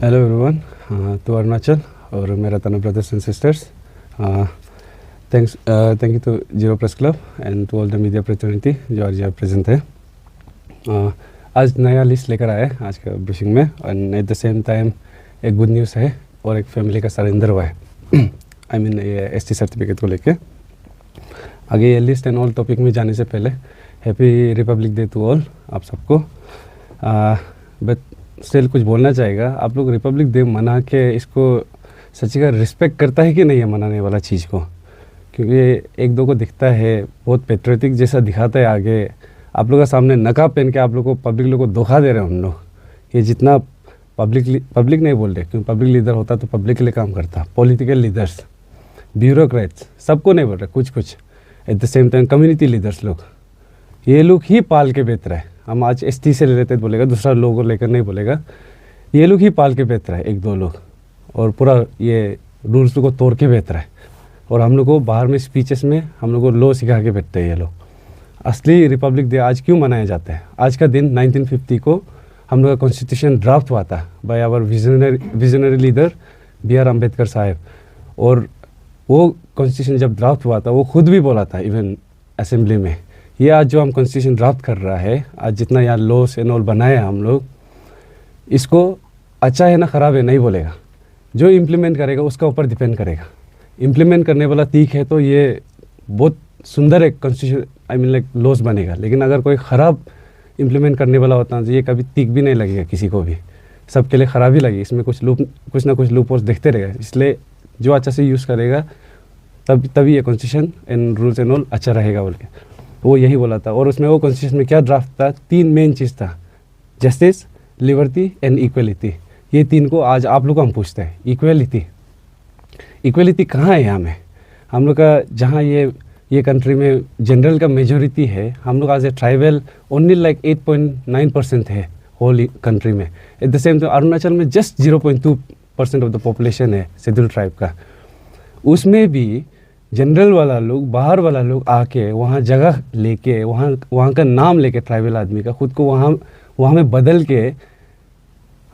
Hello everyone, तो अरुणाचल और मेरा तनु brothers and sisters, thank you to Ziro press club and to all the media प्रतिनिधि जो आज यहाँ प्रेजेंट है। आज नया लिस्ट लेकर आए आज का ब्रीफिंग में, and at the same time एक गुड न्यूज़ है और एक फैमिली का सरेंडर हुआ है। आई मीन ये एसटी सर्टिफिकेट को लेके। आगे ये लिस्ट एंड ऑल टॉपिक में जाने से पहले happy Republic Day to all आप सबको। बट स्टिल कुछ बोलना चाहेगा, आप लोग रिपब्लिक डे मना के इसको सच्ची का रिस्पेक्ट करता है कि नहीं है मनाने वाला चीज़ को? क्योंकि एक दो को दिखता है बहुत पेट्रियोटिक जैसा दिखाता है आगे, आप लोग का सामने नकाब पहन के आप लोग को पब्लिक लोग को धोखा दे रहे हैं हम लोग। ये जितना पब्लिक नहीं बोल रहे, क्योंकि पब्लिक लीडर होता तो पब्लिक के लिए काम करता। पॉलिटिकल लीडर्स, ब्यूरोक्रेट्स, सबको नहीं बोल रहे, कुछ at the same time community leaders लोग, ये लोग ही पाल के बेच रहे हैं। हम आज एसटी से रिलेटेड बोलेगा, दूसरा लोगों को लेकर नहीं बोलेगा, ये लोग ही पाल के बेच रहे हैं एक दो लोग, और पूरा ये रूल्स को तोड़ के बेच रहा है। और हम लोग को बाहर में स्पीचेस में हम लोग को लॉ सिखा के बैठते हैं ये लोग। असली रिपब्लिक डे आज क्यों मनाया जाता है? आज का दिन 1950 को हम लोग का कॉन्स्टिट्यूशन ड्राफ्ट हुआ था by our visionary leader B.R. Ambedkar साहब। और वो कॉन्स्टिट्यूशन जब ड्राफ्ट हुआ था वो खुद भी बोला था इवन असेंबली में, ये आज जो हम कॉन्स्टिट्यूशन ड्राफ्ट कर रहा है, आज जितना यहाँ लॉस एंड ऑल बनाए हम लोग, इसको अच्छा है ना ख़राब है नहीं बोलेगा, जो इम्प्लीमेंट करेगा उसका ऊपर डिपेंड करेगा। इम्प्लीमेंट करने वाला तीख है तो ये बहुत सुंदर एक constitution I mean like loss बनेगा। लेकिन अगर कोई ख़राब इम्प्लीमेंट करने वाला होता है तो ये कभी तीख भी नहीं लगेगा किसी को भी, सबके लिए ख़राब ही लगेगी। इसमें कुछ ना कुछ लूप होल्स देखते रहेगा। इसलिए जो अच्छा से यूज़ करेगा तभी ये constitution and rules and all अच्छा रहेगा बोल के वो यही बोला था। और उसमें वो कॉन्स्टिट्यूशन में क्या ड्राफ्ट था, 3 मेन चीज़ था, जस्टिस, लिबर्टी एंड इक्वलिटी। ये 3 को आज आप लोग को हम पूछते हैं। इक्वलिटी कहाँ है यहाँ में? हम लोग का जहाँ ये कंट्री में जनरल का मेजोरिटी है, हम लोग आज ए ट्राइबल ओनली लाइक 8.9% है होल कंट्री में। At the same time Arunachal में जस्ट 0.2% ऑफ द पॉपुलेशन है शेड्यूल ट्राइब का। उसमें भी जनरल वाला लोग, बाहर वाला लोग आके वहाँ जगह लेके वहाँ का नाम लेके ट्राइबल आदमी का खुद को वहाँ में बदल के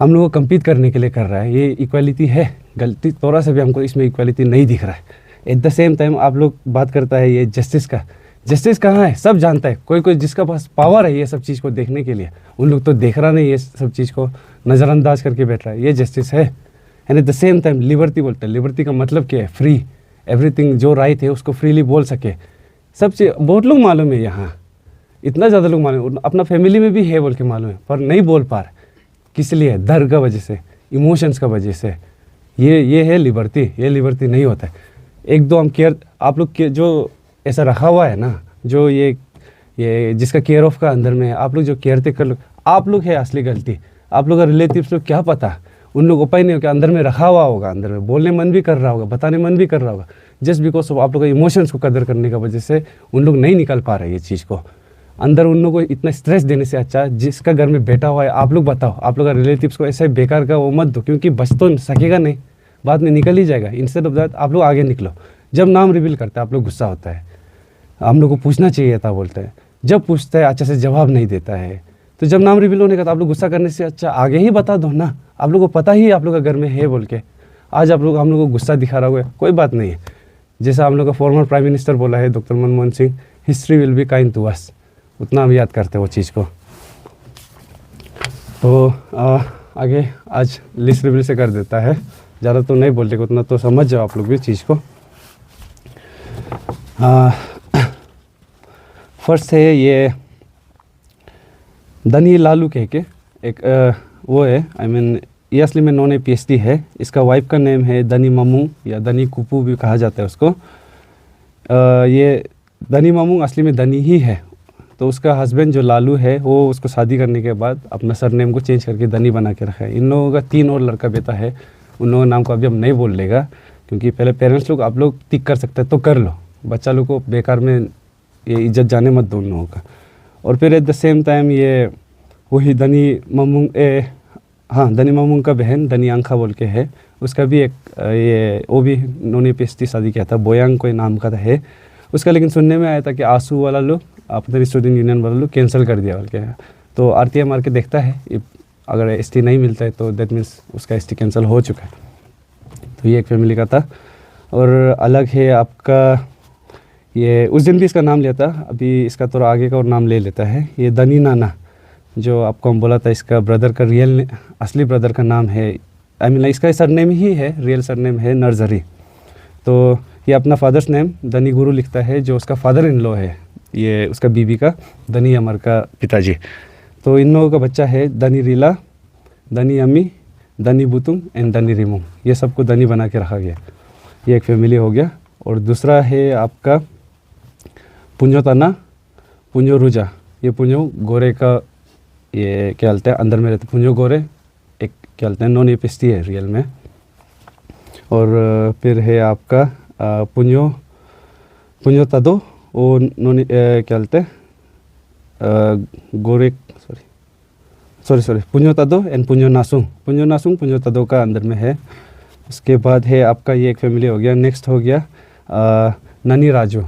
हम लोग को कम्पीट करने के लिए कर रहा है। ये इक्वालिटी है? गलती थोड़ा सा भी हमको इसमें इक्वालिटी नहीं दिख रहा है। एट द सेम टाइम आप लोग बात करता है ये जस्टिस का। जस्टिस कहाँ है? सब जानता है। कोई जिसका पास पावर है ये सब चीज़ को देखने के लिए, उन लोग तो देख रहा नहीं, ये सब चीज़ को नज़रअंदाज करके बैठ रहा है। ये जस्टिस है? And at the same time liberty बोलते हैं। लिबर्टी का मतलब क्या है? फ्री, एवरीथिंग जो राइट है उसको फ्रीली बोल सके। सब चीज़ बहुत लोग मालूम है यहाँ, इतना ज़्यादा लोग मालूम, अपना फैमिली में भी है बोल के मालूम है, पर नहीं बोल पा रहे। किस लिए? डर का वजह से, इमोशंस का वजह से। ये है लिबर्टी? ये लिबर्टी नहीं होता है। एक दो हम केयर, आप लोग के जो ऐसा रखा हुआ है ना, जो ये जिसका केयर ऑफ का अंदर में है, आप लोग जो केयर टेकर लोग, आप लोग है असली गलती। आप लोग का रिलेटिव्स लोग क्या पता, उन लोग उपाय नहीं हो कि अंदर में रखा हुआ होगा, अंदर में बोलने मन भी कर रहा होगा, बताने मन भी कर रहा होगा। जस्ट बिकॉज आप लोग का इमोशंस को कदर करने का वजह से उन लोग नहीं निकाल पा रहे ये चीज़ को अंदर। उन लोगों को इतना स्ट्रेस देने से अच्छा जिसका घर में बैठा हुआ है, आप लोग बताओ, आप लोग का रिलेटिव्स को ऐसे बेकार का वो मत दो, क्योंकि बच तो सकेगा नहीं, बाद में निकल ही जाएगा। इंस्टेड ऑफ दैट आप लोग आगे निकलो। जब नाम रिवील करता है आप लोग गुस्सा होता है, हम लोग को पूछना चाहिए था बोलते हैं। जब पूछता है अच्छा से जवाब नहीं देता है, तो जब नाम रिवील होने का तो आप लोग गुस्सा करने से अच्छा आगे ही बता दो ना। आप लोग को पता ही आप लोग का घर में है बोल के, आज आप लोग हम लोग को गुस्सा दिखा रहा हुआ है, कोई बात नहीं है। जैसा हम लोग का फॉर्मर प्राइम मिनिस्टर बोला है doctor Manmohan Singh, history will be kind to us, उतना हम याद करते हैं वो चीज़ को। तो आगे आज लिस्ट रिवील से कर देता है, ज़्यादा तो नहीं बोलते, उतना तो समझ जाओ आप लोग भी चीज़ को। फर्स्ट है ये दनी लालू कह के एक वो है, आई मीन ये असली में नॉन PhD है। इसका वाइफ का नेम है दनी ममुंग या दनी कुपू भी कहा जाता है उसको। ये दनी ममुंग असली में दनी ही है। तो उसका हस्बैंड जो लालू है वो उसको शादी करने के बाद अपना सरनेम को चेंज करके दनी बना के रखा है। इन लोगों का 3 और लड़का बेटा है, उन लोगों के नाम को अभी हम नहीं बोल लेगा, क्योंकि पहले पेरेंट्स लोग आप लोग टिक कर सकते हैं तो कर लो, बच्चा लोग को बेकार में ये इज्जत जाने मत दो उन लोगों का। और फिर एट द सेम टाइम ये वही दनी ममुंग दनी ममुंग का बहन दनी आंखा बोल के है, उसका भी एक ये वो भी नॉन PhD शादी किया था, बोयांग कोई नाम का है उसका। लेकिन सुनने में आया था कि आंसू वाला लोग अपने स्टूडेंट यूनियन वाला लोग कैंसिल कर दिया बोल के। तो RTI मार के देखता है अगर एसटी नहीं मिलता है तो दैट मीन्स उसका एसटी कैंसिल हो चुका है। तो ये एक फैमिली का था। और अलग है आपका, ये उस दिन भी इसका नाम लिया था, अभी इसका थोड़ा आगे का और नाम ले लेता है। ये दनी नाना, जो आपको हम बोला था इसका ब्रदर का रियल असली ब्रदर का नाम है, आई मीन इसका सरनेम ही है, रियल सरनेम है नरजरी। तो ये अपना फादर्स नेम दनी गुरु लिखता है, जो उसका फादर इन लॉ है, ये उसका बीबी का दनी अमर का पिताजी। तो इन लोगों का बच्चा है दनी रीला, दनी अमी, दनी बुतुंग एंड दनी रिमुंग, ये सबको दनी बना के रखा गया। ये एक फैमिली हो गया। और दूसरा है आपका पुंजो तना, पुंजो रुजा। ये पुंजो गोरे का, ये क्या बोलते हैं अंदर में रहते पुंजो गोरे, एक क्या बोलते हैं नॉन एपिस्टी है रियल में। और फिर है आपका पुंजो तदो, वो नॉन क्या बोलते हैं गोरे, सॉरी पुंजो तदो एंड पुंजो नासुंग, पुंजो तदो का अंदर में है। उसके बाद है आपका ये एक फैमिली हो गया। नेक्स्ट हो गया ननी राजू।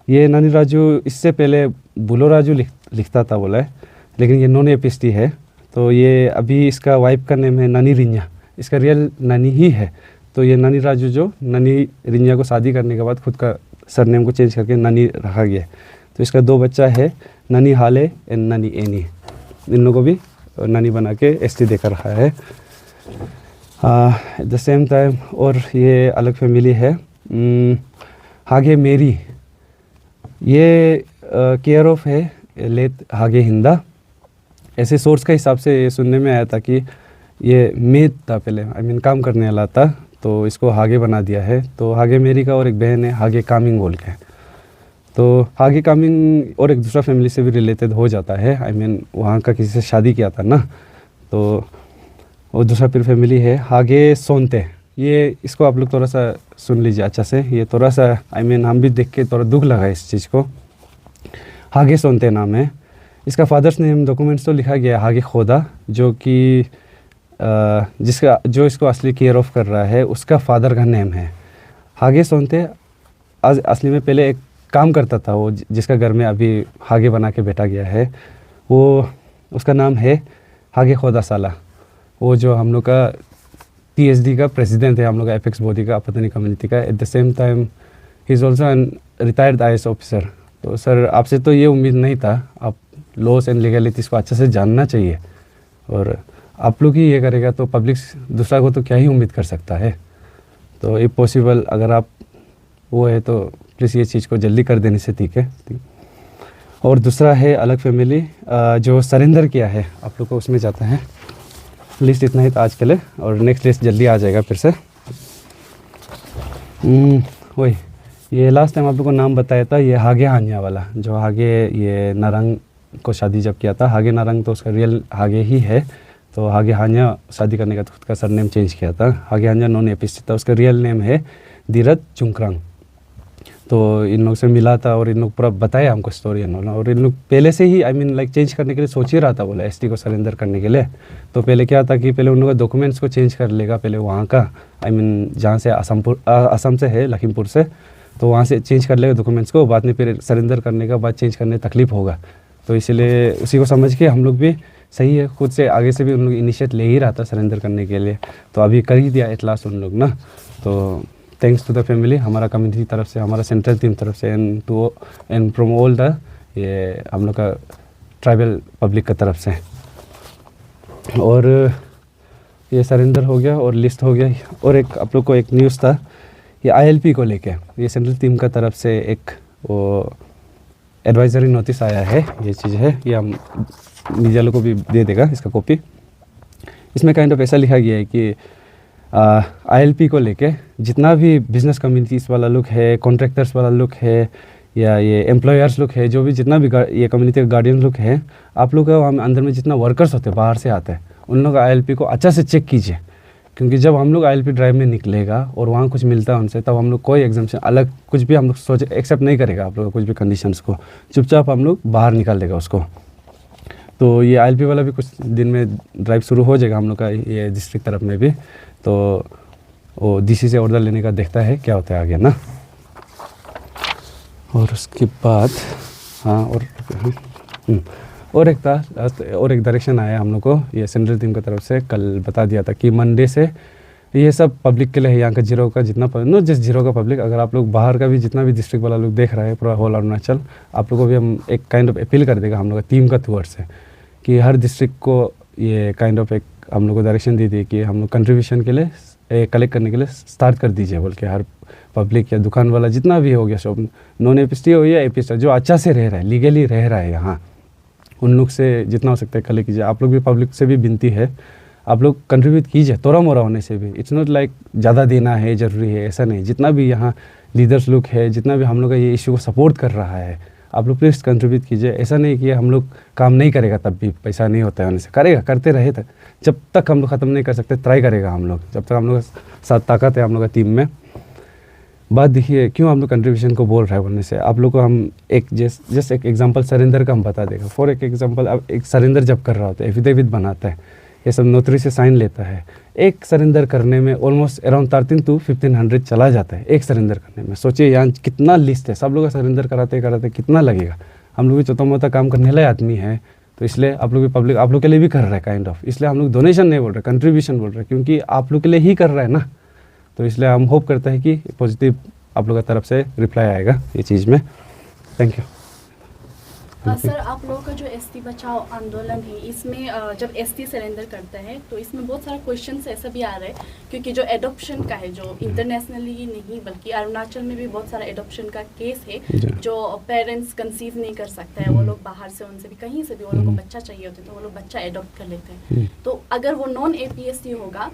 ये ननी राजू इससे पहले बुलो राजू लिखता था बोला है, लेकिन ये नॉन एपिस्टी है। तो ये अभी इसका वाइफ का नेम है ननी रिन्या, इसका रियल ननी ही है। तो ये ननी राजू जो ननी रिन्या को शादी करने के बाद खुद का सरनेम को चेंज करके ननी रखा गया। तो इसका 2 बच्चा है, ननी हाले एंड ननी एनी, इन लोगों को भी ननी बना के एसटी देकर रखा है। एट द सेम टाइम और ये अलग फैमिली है हागे मेरी, ये केयर ऑफ है लेत हागे हिंदा। ऐसे सोर्स का हिसाब से ये सुनने में आया था कि ये मेद था पहले, आई मीन काम करने वाला था, तो इसको हागे बना दिया है। तो हागे मेरी का और एक बहन है हागे कामिंग बोल के। तो हागे कामिंग और एक दूसरा फैमिली से भी रिलेटेड हो जाता है, आई मीन वहाँ का किसी से शादी किया था ना। तो और दूसरा फिर फैमिली है हागे सोनते। ये इसको आप लोग थोड़ा सा सुन लीजिए अच्छा से, ये थोड़ा सा आई मीन हम भी देख के थोड़ा दुख लगा इस चीज़ को। हागे सोनते नाम है इसका। फादर्स नेम डॉक्यूमेंट्स तो लिखा गया है हागे खोदा, जो कि जो इसको असली केयर ऑफ कर रहा है उसका फादर का नेम है हागे सोनते। आज असली में पहले एक काम करता था वो, जिसका घर में अभी हागे बना के बैठा गया है, वो उसका नाम है हागे खोदा साला। वो जो हम लोग का TSD का प्रेसिडेंट है, हम लोग का एपेक्स बॉडी का अपनी कम्युनिटी का। At the same time he is also an retired IAS officer. तो सर आपसे तो ये उम्मीद नहीं था, आप लॉस एंड लीगलिटीज़ को अच्छे से जानना चाहिए, और आप लोग ही ये करेगा तो पब्लिक दूसरा को तो क्या ही उम्मीद कर सकता है। तो इफ़ पॉसिबल अगर आप वो है तो प्लीज़ ये चीज़ को जल्दी कर देने से ठीक है। और दूसरा है अलग फैमिली जो सरेंडर किया है, आप लोग को उसमें जाता है। लिस्ट इतना ही था आज के लिए, और नेक्स्ट लिस्ट जल्दी आ जाएगा फिर से। वही ये लास्ट टाइम आप लोग को नाम बताया था, ये हागे हान्या वाला, जो हागे ये नारंग को शादी जब किया था। हागे नारंग तो उसका रियल हागे ही है, तो हागे हान्या शादी करने का खुद का सरनेम चेंज किया था। हागे हान्या नॉन एपिस्टी था, उसका रियल नेम है धीरज चुंकरंग। तो इन लोग से मिला था और इन लोग पूरा बताया हमको स्टोरी इन्होंने, और इन लोग पहले से ही आई मीन लाइक चेंज करने के लिए सोच ही रहा था बोला एसटी को सरेंडर करने के लिए। तो पहले क्या था कि पहले उन लोगों का डॉक्यूमेंट्स को चेंज कर लेगा, पहले वहाँ का आई मीन जहाँ से असम से है लखीमपुर से, तो वहाँ से चेंज कर लेगा डॉक्यूमेंट्स को, बाद में फिर सरेंडर करने का बाद चेंज करने तकलीफ होगा। तो इसीलिए उसी को समझ के हम लोग भी सही है, खुद से आगे से भी उन लोग इनिशिएट ले ही रहा था सरेंडर करने के लिए। तो अभी कर ही दिया एट लास्ट उन लोग ना। तो थैंक्स टू द फैमिली, हमारा कम्युनिटी तरफ से, हमारा सेंट्रल टीम तरफ से, एंड फ्रॉम ऑल द ये हम लोग का ट्राइबल पब्लिक का तरफ से। और ये सरेंडर हो गया और लिस्ट हो गया। और एक आप लोग को एक न्यूज़ था ये ILP को लेके, ये सेंट्रल टीम का तरफ से एक वो एडवाइजरी नोटिस आया है। ये चीज़ है, ये हम मीडिया लोग को भी दे देगा इसका कॉपी। इसमें काइंड ऑफ ऐसा लिखा गया है कि ILP को लेके जितना भी बिजनेस कम्युनिटीज़ वाला लोग है, कॉन्ट्रैक्टर्स वाला लोग है, या ये एम्प्लॉयर्स लोग है, जो भी जितना भी ये कम्युनिटी के गार्डियन लोग हैं, आप लोग का वहाँ अंदर में जितना वर्कर्स होते हैं बाहर से आते हैं, उन लोग ILP को अच्छा से चेक कीजिए। क्योंकि जब हम लोग ILP ड्राइव में निकलेगा और वहाँ कुछ मिलता है उनसे, तब हम लोग कोई एग्जाम्शन अलग कुछ भी हम लोग सोचे एक्सेप्ट नहीं करेगा आप लोग कुछ भी कंडीशंस को, चुपचाप हम लोग बाहर निकाल देगा उसको। तो ये ILP वाला भी कुछ दिन में ड्राइव शुरू हो जाएगा हम लोग का ये डिस्ट्रिक्ट तरफ में भी। तो वो DC से ऑर्डर लेने का देखता है क्या होता है आगे ना। और उसके बाद हाँ, और एक था और एक डायरेक्शन आया हम लोग को, ये सेंट्रल टीम की तरफ से कल बता दिया था कि मंडे से ये सब पब्लिक के लिए है, यहाँ का जीरो का जितना नो जस्ट जीरो का पब्लिक, अगर आप लोग बाहर का भी जितना भी डिस्ट्रिक्ट वाला लोग देख रहा है पूरा होल अरुणाचल, आप लोगों को भी हम एक काइंड ऑफ अपील कर देगा हम लोग का टीम का थ्रू से कि हर डिस्ट्रिक्ट को ये काइंड ऑफ एक हम लोग को डायरेक्शन दी थी कि हम लोग कंट्रीब्यूशन के लिए कलेक्ट करने के लिए स्टार्ट कर दीजिए बोल के, हर पब्लिक या दुकान वाला जितना भी हो गया शॉप, नॉन एपीएसटी हो या एपीएसटी जो अच्छा से रह रहा है, लीगली रह रहा है यहाँ, उन लोग से जितना हो सकता है कलेक्ट कीजिए। आप लोग भी पब्लिक से भी विनती है, आप लोग कंट्रीब्यूट कीजिए थोड़ा मोड़ा होने से भी, इट्स नॉट लाइक ज़्यादा देना है ज़रूरी है, ऐसा नहीं। जितना भी यहाँ लीडर्स लोग है, जितना भी हम लोग का ये इशू को सपोर्ट कर रहा है, आप लोग प्लीज़ कंट्रीब्यूट कीजिए। ऐसा नहीं कि हम लोग काम नहीं करेगा तब भी पैसा नहीं होता है होने से, करेगा, करते रहे तक जब तक हम लोग ख़त्म नहीं कर सकते, ट्राई करेगा हम लोग, जब तक हम लोग साथ ताकत है हम लोग का टीम में। बात देखिए क्यों हम लोग कंट्रीब्यूशन को बोल रहे हैं बोलने से, आप लोग को हम एक जस्ट एक एग्जांपल सरेंडर का हम बता देगा। फॉर एक एग्जांपल, अब एक सरेंडर जब कर रहा होता है, एफिडेविट बनाता है, ये सब नोटरी से साइन लेता है, एक सरेंडर करने में ऑलमोस्ट अराउंड 13 to 1500 चला जाता है एक सरेंडर करने में। सोचिए यहाँ कितना लिस्ट है, सब लोग का सरेंडर कराते कराते कितना लगेगा। हम लोग भी छोटा मोटा काम करने वाले आदमी है, तो इसलिए आप लोग भी पब्लिक आप लोग के लिए भी कर रहा है काइंड ऑफ, इसलिए हम लोग डोनेशन नहीं बोल रहे, कंट्रीब्यूशन बोल रहे हैं, क्योंकि आप लोग के लिए ही कर रहा है ना। तो इसलिए हम होप करते हैं कि पॉजिटिव आप लोगों की तरफ से रिप्लाई आएगा ये चीज़ में। Thank you. सर, आप लोगों का जो एसटी बचाओ आंदोलन है, इसमें जब एसटी सरेंडर करता है तो इसमें बहुत सारा क्वेश्चंस ऐसा भी आ रहा है, क्योंकि जो एडॉप्शन का है, जो इंटरनेशनली ही नहीं बल्कि अरुणाचल में भी बहुत सारा एडॉप्शन का केस है, जो पेरेंट्स कंसीव नहीं कर सकता है, वो लोग बाहर से उनसे भी कहीं से भी वो लोग को बच्चा चाहिए होता है तो वो लोग बच्चा एडॉप्ट कर लेते हैं। तो अगर वो नॉन एपीएसटी होगा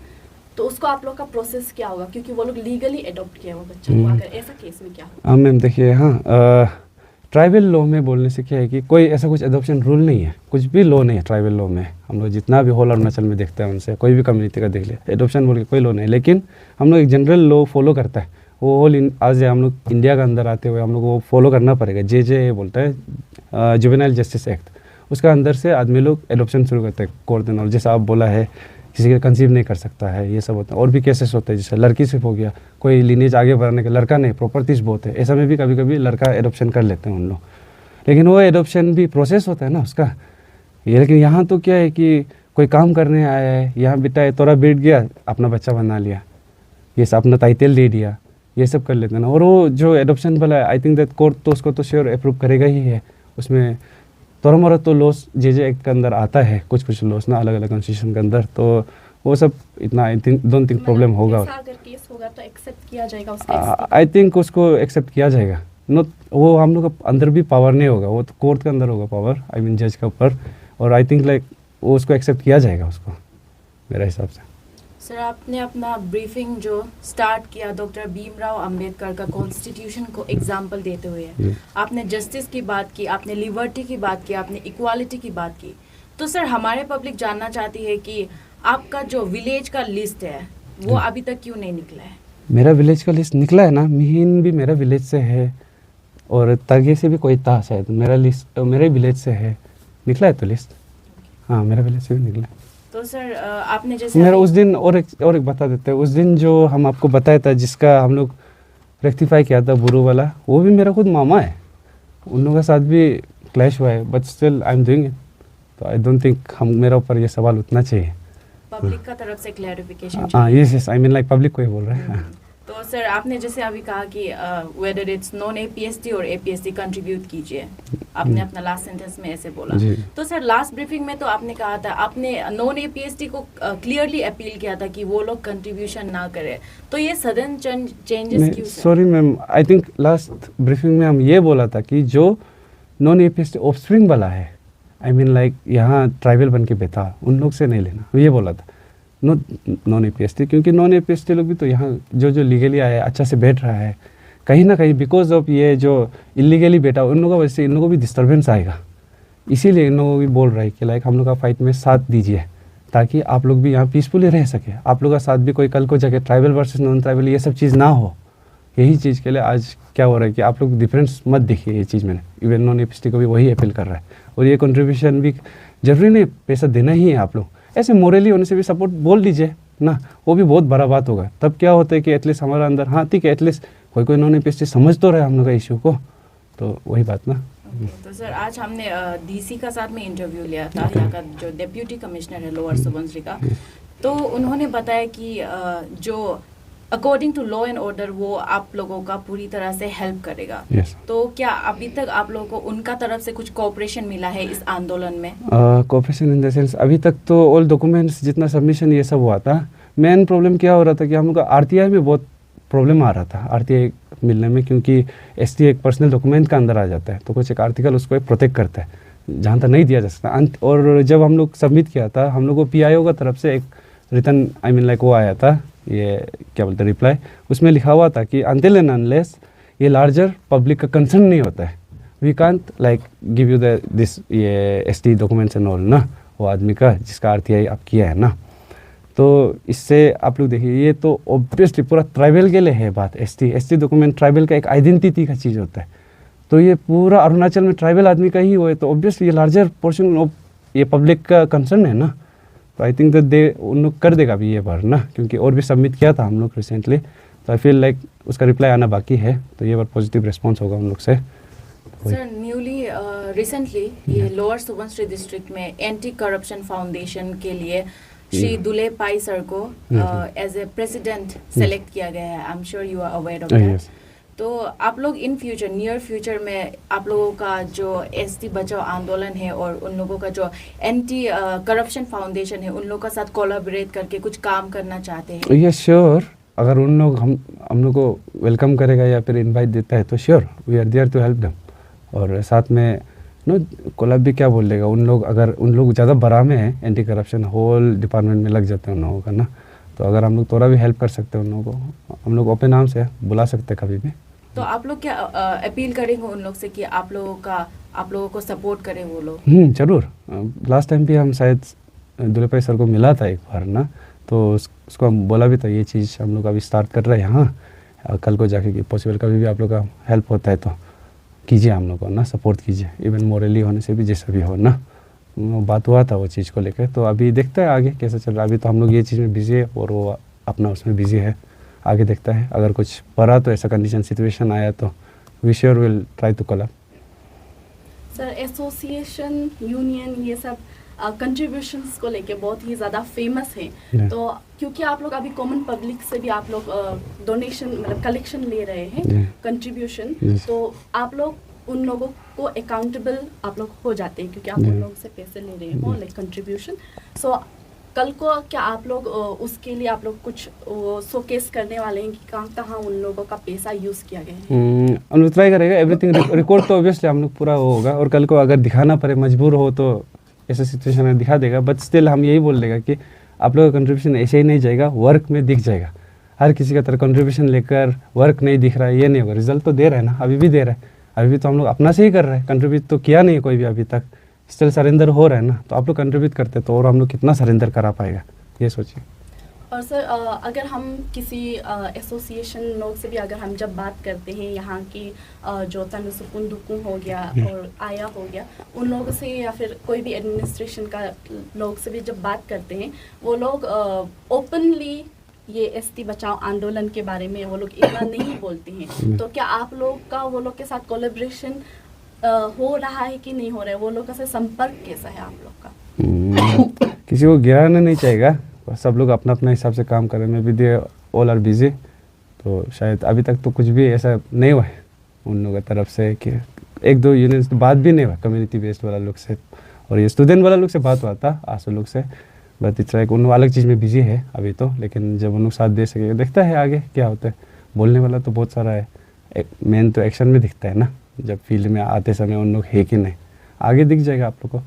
तो उसको आप लोग का प्रोसेस क्या होगा, क्योंकि वो लोग लीगली एडॉप्ट किया वो बच्चा, तो अगर ऐसा केस में क्या होगा? मैम देखिए, हाँ ट्राइबल लॉ में बोलने से क्या है कि कोई ऐसा कुछ एडॉप्शन रूल नहीं है, कुछ भी लॉ नहीं है ट्राइबल लॉ में। हम लोग जितना भी होल अरुणाचल में देखते हैं उनसे, कोई भी कम्युनिटी का देख ले, एडॉप्शन बोल के कोई लॉ नहीं, लेकिन हम लोग एक जनरल लॉ फॉलो करता है। वो होल आज हम लोग इंडिया के अंदर आते हुए हम लोग को फॉलो करना पड़ेगा। जे बोलता है जुवेनाइल जस्टिस एक्ट, उसका अंदर से आदमी लोग एडॉप्शन शुरू करते हैं कोर्ट में। और जैसा आप बोला है किसी का कंसीव नहीं कर सकता है, ये सब होता है। और भी केसेस होते हैं, जैसे लड़की सिर्फ हो गया, कोई लीनेज आगे बढ़ाने का, लड़का नहीं, प्रॉपर्टीज बहुत है, ऐसा में भी कभी कभी लड़का एडॉप्शन कर लेते हैं उन लोग, लेकिन वो एडॉप्शन भी प्रोसेस होता है ना उसका ये। लेकिन यहाँ तो क्या है कि कोई काम करने आया है, यहाँ बेटा है तोरा बैठ गया, अपना बच्चा बना लिया, ये सब अपना टाइटल दे दिया, ये सब कर लेते हैं ना। और वो जो एडॉप्शन वाला है, आई थिंक दैट कोर्ट तो उसको तो श्योर अप्रूव करेगा ही है। उसमें थोड़ा मोड़ा तो लॉस जे एक्ट के अंदर आता है, कुछ लॉस ना अलग अलग कॉन्स्टिट्यूशन के अंदर, तो वो सब इतना I think don't think problem होगा। अगर केस होगा तो एक्सेप्ट किया जाएगा उसका? आई थिंक उसको एक्सेप्ट किया जाएगा। नो वो हम लोग का अंदर भी पावर नहीं होगा, वो तो कोर्ट के अंदर होगा पावर, आई मीन जज के ऊपर। और आई थिंक लाइक वो उसको एक्सेप्ट किया जाएगा उसको, मेरे हिसाब से। सर, आपने अपना ब्रीफिंग जो स्टार्ट किया डॉक्टर भीमराव अंबेडकर का कॉन्स्टिट्यूशन को एग्जाम्पल देते हुए, आपने जस्टिस की बात की, आपने लिबर्टी की बात की, आपने इक्वालिटी की बात की। तो सर, हमारे पब्लिक जानना चाहती है कि आपका जो विलेज का लिस्ट है वो अभी तक क्यों नहीं निकला है? मेरा विलेज का लिस्ट निकला है ना, मिहिन भी मेरा विलेज से है और तगे से भी कोई था शायद, मेरा लिस्ट मेरे विलेज से है, निकला है तो लिस्ट। हाँ, मेरा विलेज से भी निकला है। तो सर, आपने जैसे मेरा उस दिन और एक बता देते हैं, उस दिन जो हम आपको बताया था जिसका हम लोग रेक्टिफाई किया था बुरू वाला, वो भी मेरा खुद मामा है, उन लोगों के साथ भी क्लैश हुआ है, but still I am doing it. तो आई डोंट थिंक हम मेरे ऊपर ये सवाल उठना चाहिए। पब्लिक का तरफ से क्लैरिफिकेशन। हाँ, yes, I mean like public को ही बोल रहे हैं। तो सर, आपने जैसे अभी कहा कि वेदर इट्स नॉन एपीएसटी और एपीएसटी कंट्रीब्यूट कीजिए, आपने अपना लास्ट सेंटेंस में ऐसे बोला। तो सर, लास्ट ब्रीफिंग में तो आपने कहा था, आपने नॉन एपीएसटी को क्लियरली अपील किया था कि वो लोग कंट्रीब्यूशन ना करें, तो ये सडन चेंजेस क्यों? Sorry ma'am, I think last briefing में हम ये बोला था कि जो नॉन एपीएसटी ऑफस्प्रिंग वाला है, आई मीन लाइक यहाँ ट्राइबल बन के बैठा, उन लोग से नहीं लेना, ये बोला था। नॉन एपीएसटी, क्योंकि नॉन एपीएसटी लोग भी तो यहाँ जो लीगली आया है अच्छा से बैठ रहा है, कहीं ना कहीं बिकॉज ऑफ ये जो इलीगली बैठा उन लोगों का वजह से इन लोगों को भी डिस्टर्बेंस आएगा। इसीलिए इन लोगों को भी बोल रहा है कि लाइक हम लोग का फाइट में साथ दीजिए, ताकि आप लोग भी यहाँ पीसफुली रह सके, आप लोग का साथ भी कोई कल को जाके ट्राइबल वर्सेस नॉन ट्राइबल ये सब चीज़ ना हो। यही चीज़ के लिए आज क्या हो रहा है कि आप लोग डिफरेंस मत देखिए ये चीज़ में। इवन नॉन एपीएसटी को भी वही अपील कर रहा है। और ये कंट्रीब्यूशन भी जरूरी नहीं पैसा देना ही है, आप लोग ऐसे मोरली होने से भी सपोर्ट बोल दीजिए ना, वो भी बहुत बड़ा बात होगा। तब क्या होता है कि एटलीस्ट हमारा अंदर, हाँ ठीक है, एटलीस्ट कोई नॉन एपीएसटी समझ तो रहा है हम लोग का इशू को, तो वही बात ना। तो सर आज हमने डीसी का साथ में इंटरव्यू लिया था, यहाँ का जो डिप्यूटी कमिश्नर है लोअर सुबनसिरी का, तो उन्होंने बताया कि जो according to law and order वो आप लोगों का पूरी तरह से हेल्प करेगा। Yes. तो क्या अभी तक आप लोगों को उनका तरफ से कुछ कोऑपरेशन मिला है इस आंदोलन में? कोऑपरेशन इन द सेंस अभी तक तो ऑल डॉक्यूमेंट्स जितना सबमिशन ये सब हुआ था, मेन प्रॉब्लम क्या हो रहा था कि हम लोग का आरटीआई में बहुत प्रॉब्लम आ रहा था आरटीआई मिलने में, क्योंकि एसटी एक पर्सनल डॉक्यूमेंट का अंदर आ जाता है, तो कुछ एक आर्टिकल उसको प्रोटेक्ट करता है जहाँ तक नहीं दिया जा सकता। और जब हम लोग सबमिट किया था, हम लोग को पीआईओ का तरफ से एक रिटर्न लाइक वो आया था, ये क्या बोलते हैं रिप्लाई, उसमें लिखा हुआ था कि अनटिल एंड अनलेस ये लार्जर पब्लिक का कंसर्न नहीं होता है, we can't like give you this ये एसटी डॉक्यूमेंट्स एंड ऑल ना, वो आदमी का जिसका आरटीआई आप किया है ना। तो इससे आप लोग देखिए, ये तो ऑब्वियसली पूरा ट्राइबल के लिए है बात। एसटी डॉक्यूमेंट ट्राइबल का एक आइडेंटिटी का चीज़ होता है, तो ये पूरा अरुणाचल में ट्राइबल आदमी का ही हो है, तो ऑब्वियसली ये लार्जर पोर्शन ऑफ ये पब्लिक का कंसर्न है ना। तो आई थिंक दैट उन लोग कर देगा भी ये बार ना, क्योंकि और भी सबमिट किया था हम लोग रिसेंटली, तो आई फील लाइक उसका रिप्लाई आना बाकी है, तो ये बार पॉजिटिव रिस्पॉन्स होगा उन लोग से। सर न्यूली रिसेंटली ये लोअर सुबनसिरी डिस्ट्रिक्ट में एंटी करप्शन फाउंडेशन के लिए श्री दुले पाई सर को एज ए प्रेसिडेंट सेलेक्ट किया गया है। I am sure you are aware of that. तो आप लोग इन फ्यूचर, नियर फ्यूचर में आप लोगों का जो एसटी बचाओ आंदोलन है और उन लोगों का जो एंटी करप्शन फाउंडेशन है, उन लोगों का साथ कोलैबोरेट करके कुछ काम करना चाहते हैं? ये श्योर, अगर उन लोग हम लोग को वेलकम करेगा या फिर इनवाइट देता है तो sure we are there to help them. और साथ में नो कोलैब भी क्या बोल देगा, उन लोग अगर उन लोग ज़्यादा बड़ा में है, एंटी करप्शन होल डिपार्टमेंट में लग जाते हैं उन लोगों का ना, तो अगर हम लोग थोड़ा भी हेल्प कर सकते हैं उन लोगों को, हम लोग ओपन आर्म से बुला सकते हैं कभी भी। तो आप लोग क्या अपील करेंगे उन लोग से कि आप लोगों को सपोर्ट करें वो लोग? जरूर। लास्ट टाइम भी हम शायद दुले पाई सर को मिला था एक बार ना, तो उसको हम बोला भी था ये चीज़ हम लोग अभी स्टार्ट कर रहे हैं यहाँ, कल को जाके कि पॉसिबल कभी भी आप लोग का हेल्प होता है तो कीजिए, हम लोग को ना सपोर्ट कीजिए, इवन मोरली होने से भी जैसा भी हो ना। बात हुआ था वो चीज़ को लेकर, तो अभी देखते हैं आगे कैसा चल रहा है। अभी तो हम लोग ये चीज़ में बिजी है और वो अपना उसमें बिजी है, आगे देखता है अगर कुछ पड़ा तो ऐसा कंडीशन सिचुएशन आया तो we sure will try to collab. Sir association union ये सब कंट्रीब्यूशंस को लेके बहुत ही ज़्यादा फेमस है, तो क्योंकि आप लोग अभी कॉमन पब्लिक से भी आप लोग डोनेशन मतलब कलेक्शन ले रहे हैं कंट्रीब्यूशन, तो आप लोग उन लोगों को अकाउंटेबल आप लोग हो जाते हैं क्योंकि आप उन लोगों से पैसे ले रहे हो लाइक कंट्रीब्यूशन। सो कल को क्या आप लोग उसके लिए आप लोग कुछ शोकेस करने वाले हैं कि कहाँ कहाँ उन लोगों का पैसा यूज़ किया गया है? हम लोग ट्राई करेगा, एवरीथिंग रिकॉर्ड तो ऑब्वियसली हम लोग पूरा होगा, और कल को अगर दिखाना पड़े मजबूर हो तो ऐसा सिचुएशन में दिखा देगा, बट स्टिल हम यही बोल देगा कि आप लोग का कंट्रीब्यूशन ऐसे ही नहीं जाएगा, वर्क में दिख जाएगा। हर किसी का तरह कंट्रीब्यूशन लेकर वर्क नहीं दिख रहा है ये नहीं होगा, रिजल्ट तो दे रहा है ना, अभी भी दे रहा है, अभी भी तो हम लोग अपना से ही कर रहे हैं, कंट्रीब्यूट तो किया नहीं है कोई भी अभी तक, स्टिल सरेंडर हो रहा है ना, तो आप लोग कंट्रीब्यूट करते तो और हम लोग कितना सरेंडर करा पाएगा ये सोचिए। और सर अगर हम किसी एसोसिएशन लोग से भी अगर हम जब बात करते हैं यहाँ की जो तनुसुकुन दुकुन हो गया और आया हो गया, उन लोगों से या फिर कोई भी एडमिनिस्ट्रेशन का लोग से भी जब बात करते हैं, वो लोग ओपनली ये एसटी बचाओ आंदोलन के बारे में वो लोग इतना नहीं बोलते हैं। तो क्या आप लोग का वो लोग के साथ कोलैबोरेशन हो रहा है कि नहीं हो रहा है? वो लोगों से संपर्क कैसा है आप लोग का? किसी को गिराना नहीं चाहिए, सब लोग अपना अपना हिसाब से काम कर रहे हैं, maybe they all are busy, तो शायद अभी तक तो कुछ भी ऐसा नहीं हुआ है उन लोगों की तरफ से कि एक दो यूनियन से बात भी नहीं हुआ कम्युनिटी बेस्ड वाला लोग से, और ये स्टूडेंट वाला लोग से बात हुआ था आंसू लोग से, बट इट्स लाइक उन लोग अलग चीज़ में बिजी है अभी तो, लेकिन जब उन लोग साथ दे सके देखता है आगे क्या होता है। बोलने वाला तो बहुत सारा है, मेन तो एक्शन में दिखता है ना, जब फील्ड में आते समय उन लोग है कि नहीं, आगे दिख जाएगा आप लोग को।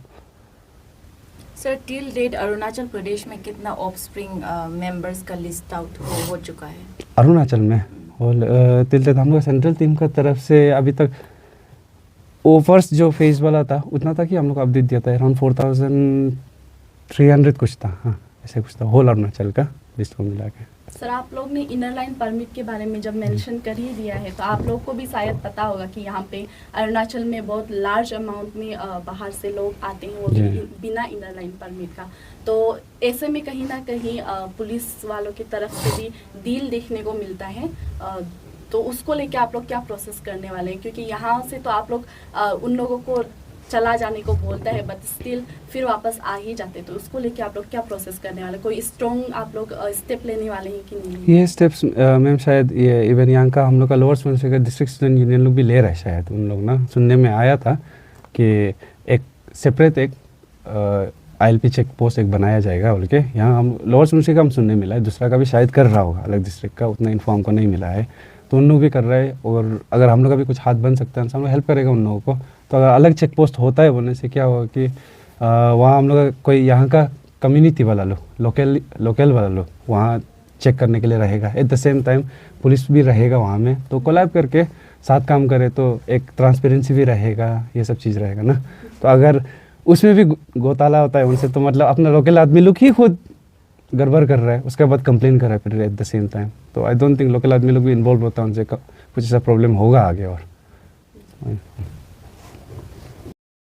Sir till date Arunachal Pradesh में कितना ऑफस्प्रिंग मेंबर्स का लिस्ट आउट हो चुका है अरुणाचल में? और टिल डेट हम लोग सेंट्रल टीम का तरफ से अभी तक वो फर्स्ट जो फेज वाला था उतना था कि हम लोग अपडेट दिया था, अराउंड 4300 कुछ था, हाँ ऐसे कुछ था होल अरुणाचल का लिस्ट को मिला के। सर आप लोग ने इनर लाइन परमिट के बारे में जब मेंशन कर ही दिया है, तो आप लोग को भी शायद पता होगा कि यहाँ पे अरुणाचल में बहुत लार्ज अमाउंट में बाहर से लोग आते हैं वो भी बिना इनर लाइन परमिट का, तो ऐसे में कहीं ना कहीं पुलिस वालों की तरफ से भी डील देखने को मिलता है तो उसको लेके आप लोग क्या प्रोसेस करने वाले हैं? क्योंकि यहाँ से तो आप लोग उन लोगों को चला जाने को बोलता है, बट स्टिल फिर वापस आ ही जाते, तो उसको लेके आप लोग क्या प्रोसेस करने वाले? कोई स्ट्रॉन्ग आप लोग स्टेप लेने वाले हैं कि नहीं? ये स्टेप्स मैम शायद ये इवन यहाँ का हम लोग का लोअर सुबनसिरी का डिस्ट्रिक्ट स्टूडेंट यूनियन लोग भी ले रहा है शायद, उन लोग ना सुनने में आया था कि एक सेपरेट एक ILP चेक पोस्ट एक बनाया जाएगा बोल के। यहाँ हम लोअर सुबनसिरी का हम सुनने मिला है, दूसरा का भी शायद कर रहा होगा, अलग डिस्ट्रिक्ट का उतना इन्फॉर्म को नहीं मिला है, तो उन लोग भी कर रहे हैं। और अगर हम लोग का भी कुछ हाथ बन सकता है, हम लोग हेल्प करेगा उन लोगों को। तो अगर अलग चेक पोस्ट होता है बोलने से क्या होगा कि वहाँ हम लोग कोई यहाँ का कम्युनिटी वाला लोग, लोकल वाला लोग वहाँ चेक करने के लिए रहेगा। At the same time police भी रहेगा वहाँ में, तो कोलैब करके साथ काम करे तो एक ट्रांसपेरेंसी भी रहेगा, ये सब चीज़ रहेगा ना। तो अगर उसमें भी घोटाला होता है उनसे, तो मतलब अपना लोकल आदमी लोग ही खुद गड़बड़ कर रहा है, उसके बाद कंप्लेन कर रहा है फिर एट द सेम टाइम। तो आई डोंट थिंक लोकल आदमी लोग भी इन्वॉल्व होता है, उनसे कुछ ऐसा प्रॉब्लम होगा आगे। और